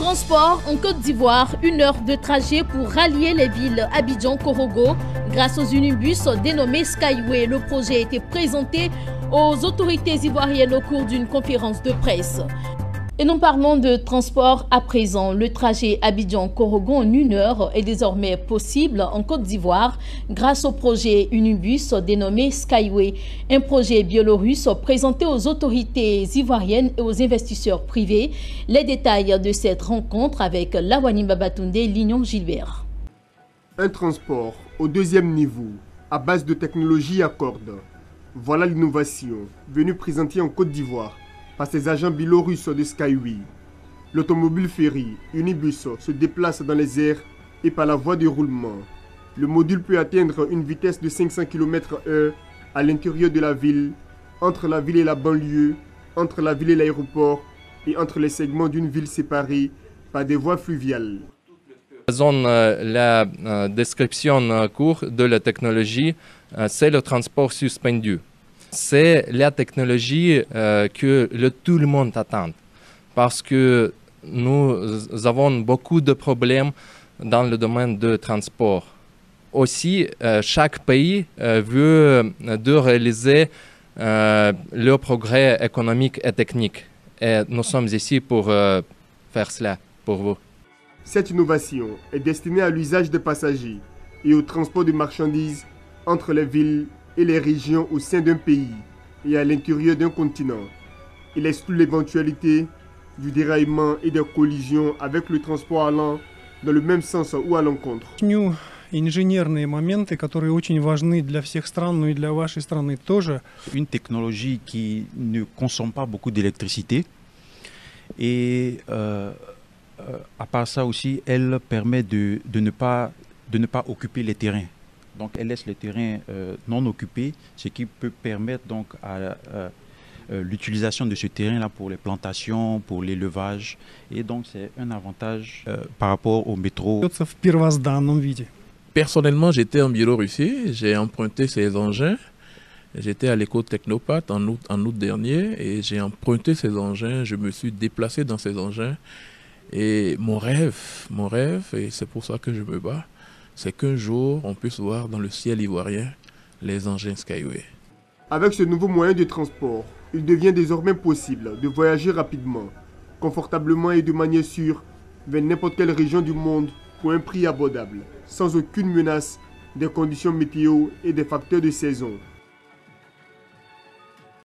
Transport en Côte d'Ivoire, 1 heure de trajet pour rallier les villes Abidjan-Korogo grâce aux unibus dénommés Skyway. Le projet a été présenté aux autorités ivoiriennes au cours d'une conférence de presse. Et nous parlons de transport à présent. Le trajet Abidjan-Korogo en 1 heure est désormais possible en Côte d'Ivoire grâce au projet Unibus dénommé Skyway, un projet biélorusse présenté aux autorités ivoiriennes et aux investisseurs privés. Les détails de cette rencontre avec Lawani Babatunde et Lignon Gilbert. Un transport au 2e niveau à base de technologie à cordes. Voilà l'innovation venue présenter en Côte d'Ivoire par ces agents biélorusses de Skyway. L'automobile ferry Unibus se déplace dans les airs et par la voie de roulement. Le module peut atteindre une vitesse de 500 km/h à l'intérieur de la ville, entre la ville et la banlieue, entre la ville et l'aéroport et entre les segments d'une ville séparée par des voies fluviales. La description courte de la technologie, c'est le transport suspendu. C'est la technologie que tout le monde attend parce que nous avons beaucoup de problèmes dans le domaine du transport. Aussi, chaque pays veut de réaliser le progrès économique et technique. Et nous sommes ici pour faire cela pour vous. Cette innovation est destinée à l'usage des passagers et au transport de marchandises entre les villes et les régions au sein d'un pays et à l'intérieur d'un continent. Il exclut l'éventualité du déraillement et des collisions avec le transport allant dans le même sens ou à l'encontre. Инженерные моменты, которые очень важны для всех стран, но и для вашей страны тоже. Une technologie qui ne consomme pas beaucoup d'électricité et à part ça aussi, elle permet de ne pas occuper les terrains. Donc elle laisse les terrains non occupés, ce qui peut permettre donc à l'utilisation de ce terrain-là pour les plantations, pour l'élevage. Et donc c'est un avantage par rapport au métro. Personnellement, j'étais en Biélorussie, j'ai emprunté ces engins. J'étais à l'école Technopat en août dernier et j'ai emprunté ces engins, je me suis déplacé dans ces engins. Et mon rêve, et c'est pour ça que je me bats, c'est qu'un jour, on puisse voir dans le ciel ivoirien les engins Skyway. Avec ce nouveau moyen de transport, il devient désormais possible de voyager rapidement, confortablement et de manière sûre vers n'importe quelle région du monde pour un prix abordable, sans aucune menace des conditions météo et des facteurs de saison.